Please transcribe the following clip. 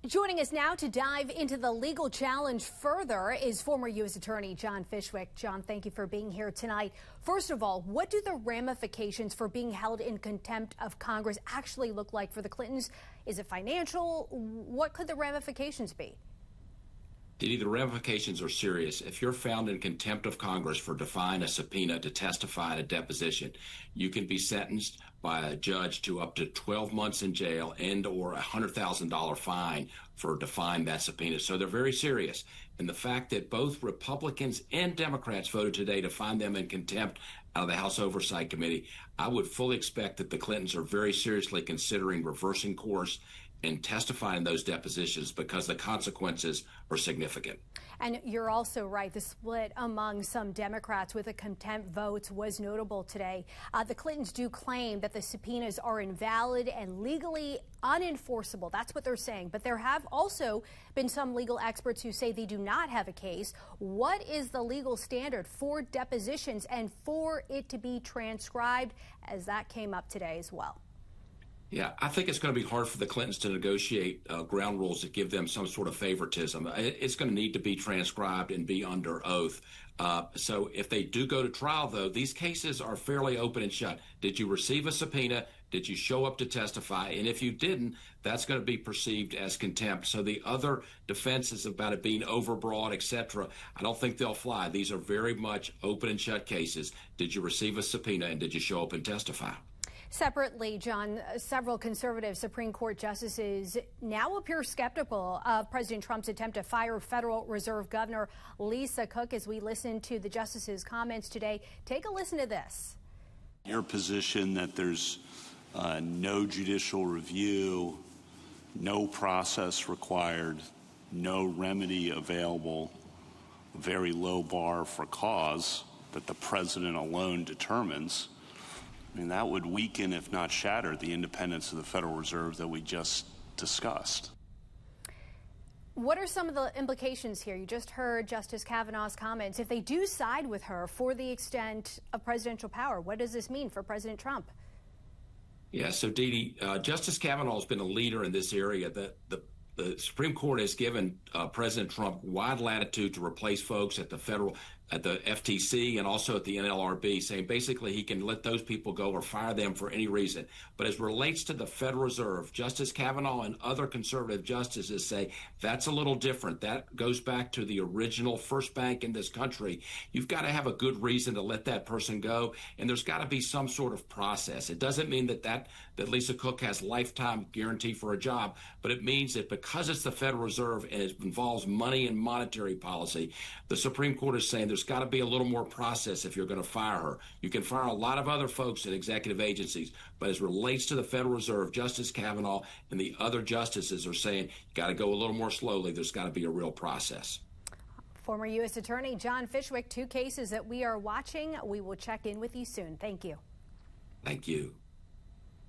Joining us now to dive into the legal challenge further is former U.S. Attorney John Fishwick. John, thank you for being here tonight. First of all, what do the ramifications for being held in contempt of Congress actually look like for the Clintons? Is it financial? What could the ramifications be? Didi, the ramifications are serious. If you're found in contempt of Congress for defying a subpoena to testify at a deposition, you can be sentenced by a judge to up to 12 months in jail and or a $100,000 fine for defying that subpoena. So they're very serious. And the fact that both Republicans and Democrats voted today to find them in contempt out of the House Oversight Committee, I would fully expect that the Clintons are very seriously considering reversing course and testifying in those depositions because the consequences are significant. And you're also right. The split among some Democrats with the contempt votes was notable today. The Clintons do claim that the subpoenas are invalid and legally unenforceable. That's what they're saying. But there have also been some legal experts who say they do not have a case. What is the legal standard for depositions and for it to be transcribed, as that came up today as well? Yeah, I think it's going to be hard for the Clintons to negotiate ground rules that give them some sort of favoritism. It's going to need to be transcribed and be under oath. So if they do go to trial, though, these cases are fairly open and shut. Did you receive a subpoena? Did you show up to testify? And if you didn't, that's going to be perceived as contempt. So the other defenses about it being overbroad, etc., I don't think they'll fly. These are very much open and shut cases. Did you receive a subpoena and did you show up and testify? Separately, John, several conservative Supreme Court justices now appear skeptical of President Trump's attempt to fire Federal Reserve Governor Lisa Cook. As we listen to the justices' comments today, take a listen to this. Your position that there's no judicial review, no process required, no remedy available, a very low bar for cause that the president alone determines, I mean, that would weaken, if not shatter, the independence of the Federal Reserve that we just discussed. What are some of the implications here? You just heard Justice Kavanaugh's comments. If they do side with her for the extent of presidential power, what does this mean for President Trump? Yeah, so Didi, Justice Kavanaugh has been a leader in this area. The Supreme Court has given President Trump wide latitude to replace folks at the FTC and also at the NLRB, saying basically he can let those people go or fire them for any reason. But as relates to the Federal Reserve, Justice Kavanaugh and other conservative justices say that's a little different. That goes back to the original first bank in this country. You've got to have a good reason to let that person go, and there's got to be some sort of process. It doesn't mean that Lisa Cook has lifetime guarantee for a job, but it means that because it's the Federal Reserve and it involves money and monetary policy, the Supreme Court is saying there's got to be a little more process if you're going to fire her. You can fire a lot of other folks in executive agencies, but as it relates to the Federal Reserve, Justice Kavanaugh and the other justices are saying you got to go a little more slowly. There's got to be a real process. Former U.S. Attorney John Fishwick, two cases that we are watching. We will check in with you soon. Thank you. Thank you.